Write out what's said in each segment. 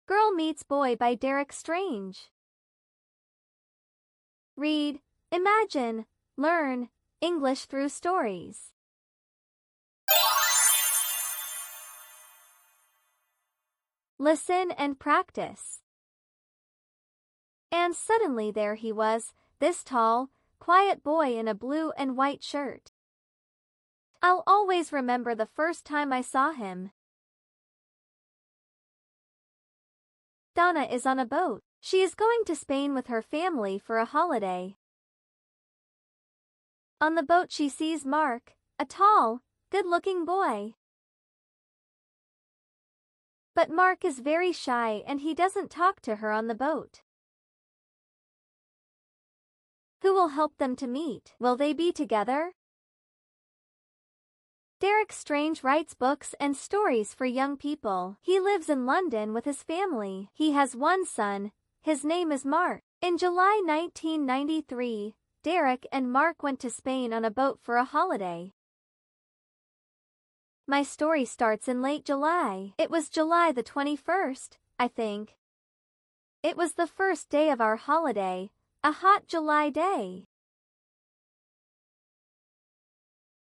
Girl Meets Boy by Derek Strange. Read, imagine, learn English through stories. Listen and practice. And suddenly there he was, this tall, quiet boy in a blue and white shirt. I'll always remember the first time I saw him. Donna is on a boat. She is going to Spain with her family for a holiday. On the boat she sees Mark, a tall, good-looking boy. But Mark is very shy and he doesn't talk to her on the boat. Who will help them to meet? Will they be together? Derek Strange writes books and stories for young people. He lives in London with his family. He has one son. His name is Mark. In July 1993, Derek and Mark went to Spain on a boat for a holiday. My story starts in late July. It was July the 21st, I think. It was the first day of our holiday, a hot July day.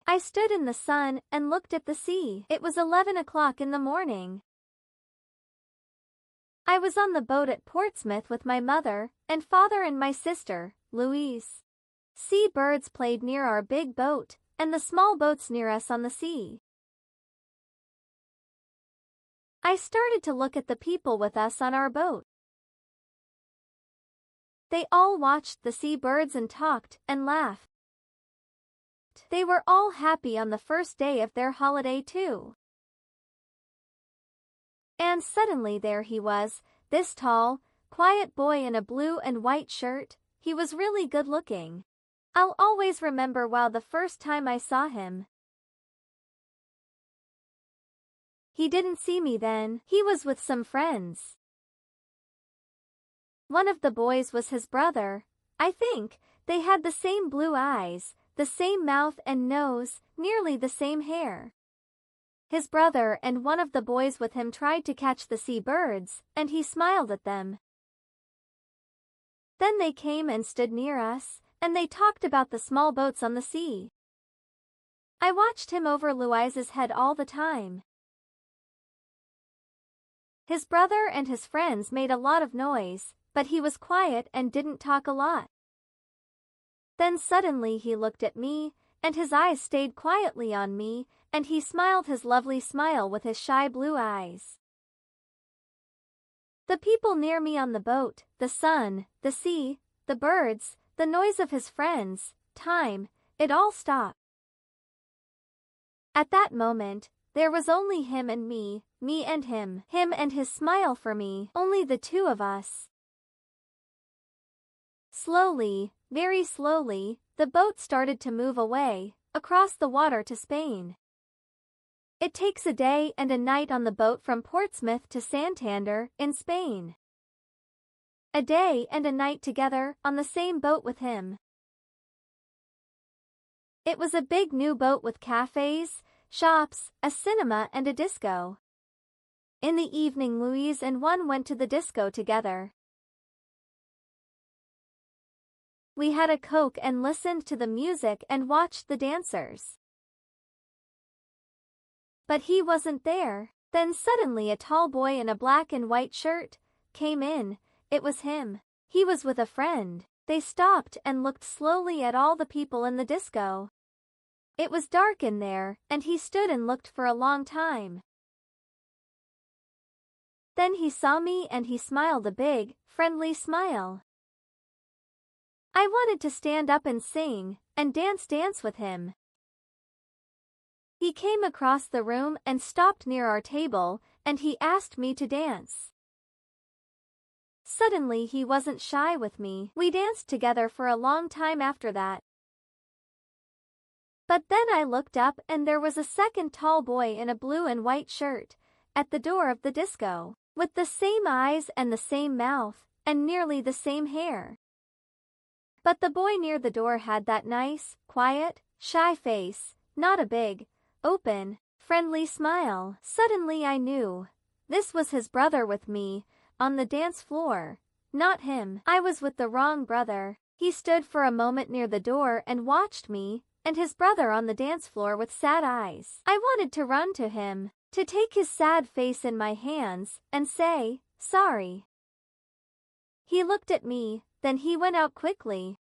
I stood in the sun and looked at the sea. It was 11 o'clock in the morning. I was on the boat at Portsmouth with my mother and father and my sister, Louise. Sea birds played near our big boat and the small boats near us on the sea. I started to look at the people with us on our boat. They all watched the sea birds and talked and laughed. They were all happy on the first day of their holiday too. And suddenly there he was, this tall, quiet boy in a blue and white shirt. He was really good looking. I'll always remember the first time I saw him. He didn't see me then. He was with some friends. One of the boys was his brother. I think they had the same blue eyes, the same mouth and nose, nearly the same hair. His brother and one of the boys with him tried to catch the sea birds, and he smiled at them. Then they came and stood near us, and they talked about the small boats on the sea. I watched him over Louise's head all the time. His brother and his friends made a lot of noise, but he was quiet and didn't talk a lot. Then suddenly he looked at me, and his eyes stayed quietly on me, and he smiled his lovely smile with his shy blue eyes. The people near me on the boat, the sun, the sea, the birds, the noise of his friends, time, it all stopped. At that moment, there was only him and me and him and his smile for me, only the two of us. Slowly, very slowly, the boat started to move away, across the water to Spain. It takes a day and a night on the boat from Portsmouth to Santander, in Spain. A day and a night together, on the same boat with him. It was a big new boat with cafes, shops, a cinema and a disco. In the evening Louise and one went to the disco together. We had a Coke and listened to the music and watched the dancers. But he wasn't there. Then suddenly a tall boy in a black and white shirt came in. It was him. He was with a friend. They stopped and looked slowly at all the people in the disco. It was dark in there, and he stood and looked for a long time. Then he saw me and he smiled a big, friendly smile. I wanted to stand up and sing, and dance with him. He came across the room and stopped near our table, and he asked me to dance. Suddenly he wasn't shy with me. We danced together for a long time after that. But then I looked up and there was a second tall boy in a blue and white shirt, at the door of the disco, with the same eyes and the same mouth, and nearly the same hair. But the boy near the door had that nice, quiet, shy face, not a big, open, friendly smile. Suddenly I knew. This was his brother with me. on the dance floor. Not him. I was with the wrong brother. He stood for a moment near the door and watched me and his brother on the dance floor with sad eyes. I wanted to run to him, to take his sad face in my hands and say, "Sorry." He looked at me, then he went out quickly.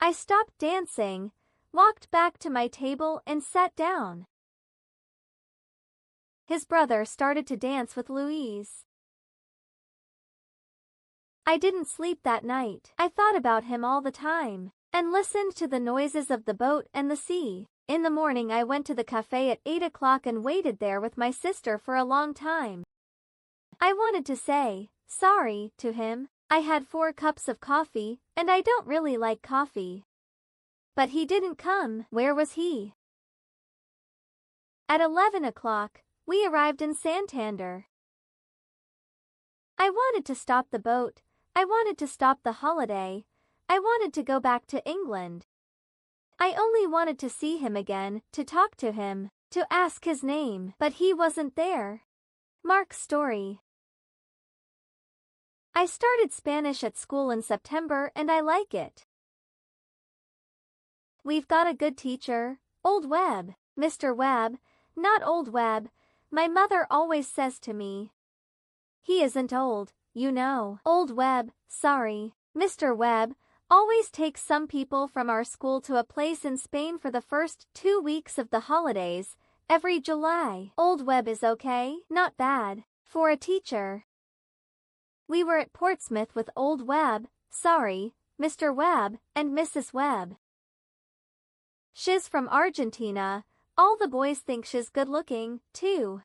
I stopped dancing, walked back to my table and sat down. His brother started to dance with Louise. I didn't sleep that night. I thought about him all the time and listened to the noises of the boat and the sea. In the morning I went to the cafe at 8 o'clock and waited there with my sister for a long time. I wanted to say, "Sorry," to him. I had 4 cups of coffee, and I don't really like coffee. But he didn't come. Where was he? At 11 o'clock, we arrived in Santander. I wanted to stop the boat. I wanted to stop the holiday. I wanted to go back to England. I only wanted to see him again, to talk to him, to ask his name, but he wasn't there. Mark's story. I started Spanish at school in September and I like it. We've got a good teacher, Old Webb, Mr. Webb, not Old Webb, my mother always says to me. He isn't old, you know. Old Webb, sorry. Mr. Webb always takes some people from our school to a place in Spain for the first 2 weeks of the holidays, every July. Old Webb is okay, not bad, for a teacher. We were at Portsmouth with Old Webb, sorry, Mr. Webb, and Mrs. Webb. She's from Argentina. All the boys think she's good looking, too.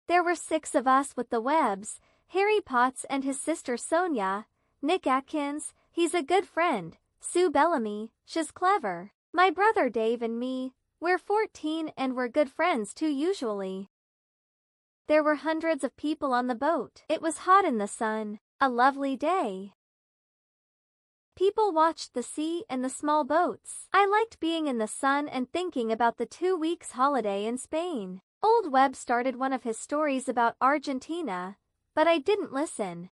There were 6 of us with the Webbs, Harry Potts and his sister Sonia, Nick Atkins, he's a good friend, Sue Bellamy, she's clever. My brother Dave and me, we're 14 and we're good friends too usually. There were hundreds of people on the boat. It was hot in the sun, a lovely day. People watched the sea and the small boats. I liked being in the sun and thinking about the 2 weeks holiday in Spain. Old Webb started one of his stories about Argentina, but I didn't listen.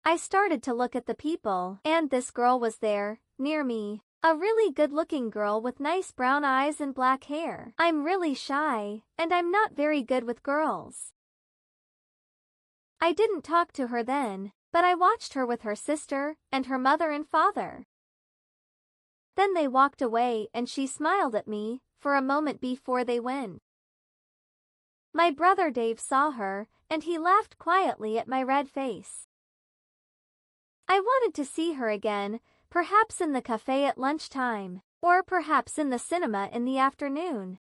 I started to look at the people, and this girl was there, near me. A really good-looking girl with nice brown eyes and black hair. I'm really shy, and I'm not very good with girls. I didn't talk to her then, but I watched her with her sister and her mother and father. Then they walked away and she smiled at me for a moment before they went. My brother Dave saw her, and he laughed quietly at my red face. I wanted to see her again, perhaps in the cafe at lunchtime, or perhaps in the cinema in the afternoon.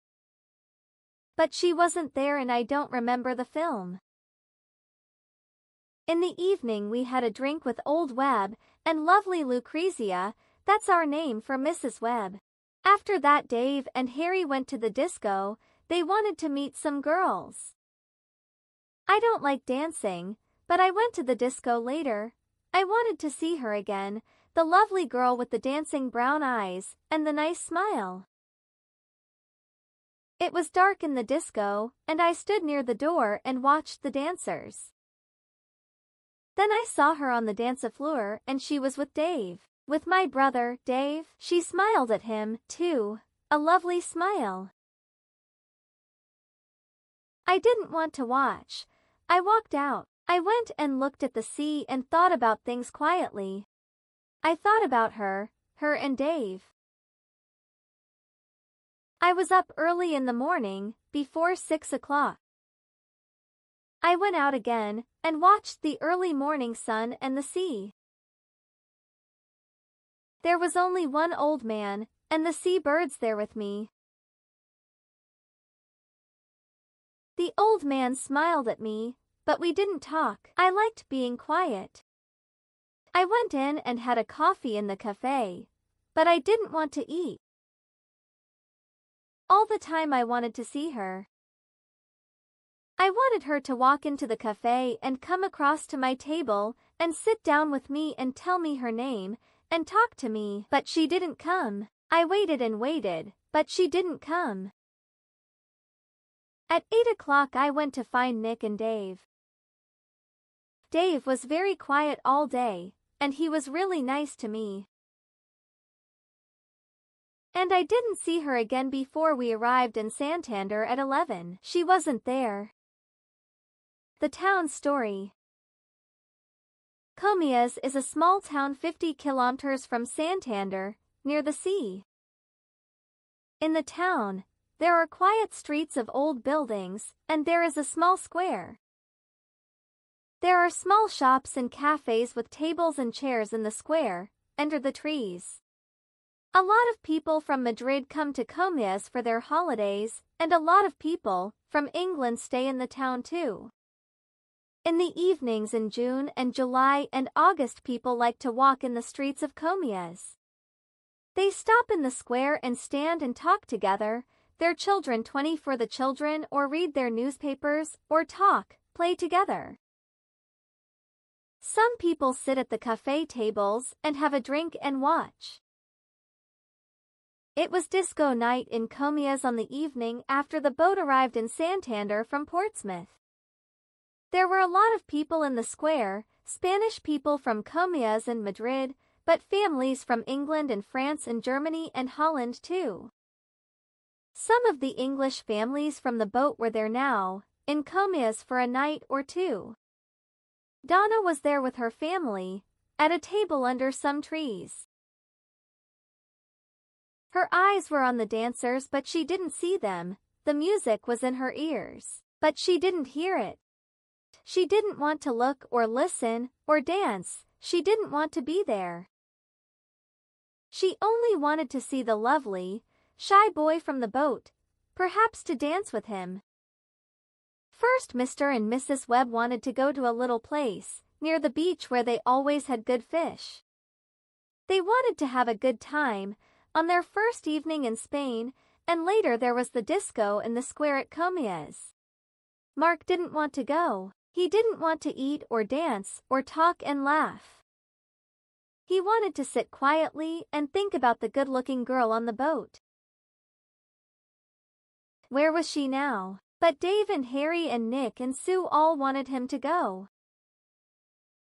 But she wasn't there and I don't remember the film. In the evening we had a drink with Old Webb and lovely Lucrezia, that's our name for Mrs. Webb. After that Dave and Harry went to the disco. They wanted to meet some girls. I don't like dancing, but I went to the disco later. I wanted to see her again, the lovely girl with the dancing brown eyes and the nice smile. It was dark in the disco, and I stood near the door and watched the dancers. Then I saw her on the dance floor and she was with Dave. With my brother, Dave. She smiled at him, too. A lovely smile. I didn't want to watch. I walked out. I went and looked at the sea and thought about things quietly. I thought about her and Dave. I was up early in the morning, before 6 o'clock. I went out again and watched the early morning sun and the sea. There was only one old man and the sea birds there with me. The old man smiled at me, but we didn't talk. I liked being quiet. I went in and had a coffee in the cafe, but I didn't want to eat. All the time I wanted to see her. I wanted her to walk into the cafe and come across to my table and sit down with me and tell me her name and talk to me, but she didn't come. I waited and waited, but she didn't come. At 8 o'clock I went to find Nick and Dave. Dave was very quiet all day, and he was really nice to me. And I didn't see her again before we arrived in Santander at 11. She wasn't there. The town story. Comillas is a small town 50 kilometers from Santander, near the sea. In the town, there are quiet streets of old buildings, and there is a small square. There are small shops and cafes with tables and chairs in the square, under the trees. A lot of people from Madrid come to Comillas for their holidays, and a lot of people from England stay in the town too. In the evenings in June and July and August, people like to walk in the streets of Comillas. They stop in the square and stand and talk together, their children 20 for the children, or read their newspapers, or talk, play together. Some people sit at the cafe tables and have a drink and watch. It was disco night in Comillas on the evening after the boat arrived in Santander from Portsmouth. There were a lot of people in the square, Spanish people from Comillas and Madrid, but families from England and France and Germany and Holland too. Some of the English families from the boat were there now, in Comillas for a night or two. Donna was there with her family, at a table under some trees. Her eyes were on the dancers, but she didn't see them. The music was in her ears, but she didn't hear it. She didn't want to look or listen or dance. She didn't want to be there. She only wanted to see the lovely, shy boy from the boat, perhaps to dance with him. First, Mr. and Mrs. Webb wanted to go to a little place near the beach where they always had good fish. They wanted to have a good time on their first evening in Spain, and later there was the disco in the square at Comillas. Mark didn't want to go. He didn't want to eat or dance or talk and laugh. He wanted to sit quietly and think about the good-looking girl on the boat. Where was she now? But Dave and Harry and Nick and Sue all wanted him to go.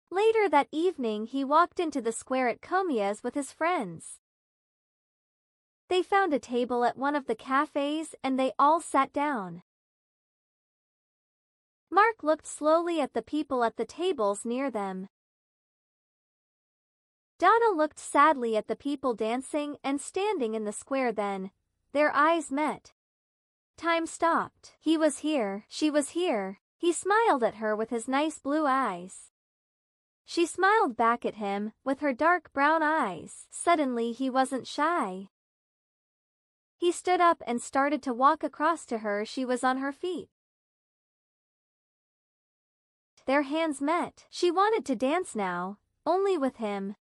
Later that evening he walked into the square at Comillas with his friends. They found a table at one of the cafes and they all sat down. Mark looked slowly at the people at the tables near them. Donna looked sadly at the people dancing and standing in the square. Then their eyes met. Time stopped. He was here. She was here. He smiled at her with his nice blue eyes. She smiled back at him with her dark brown eyes. Suddenly he wasn't shy. He stood up and started to walk across to her. She was on her feet. Their hands met. She wanted to dance now, only with him.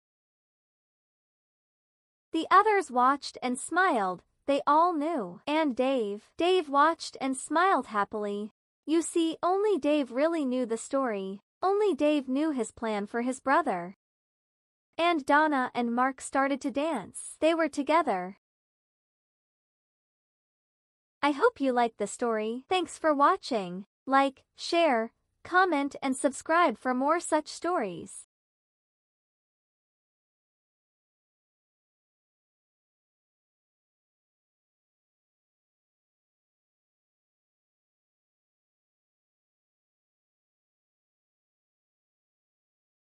The others watched and smiled. They all knew. And Dave watched and smiled happily. You see, only Dave really knew the story. Only Dave knew his plan for his brother. And Donna and Mark started to dance. They were together. I hope you liked the story. Thanks for watching. Like, share, comment and subscribe for more such stories.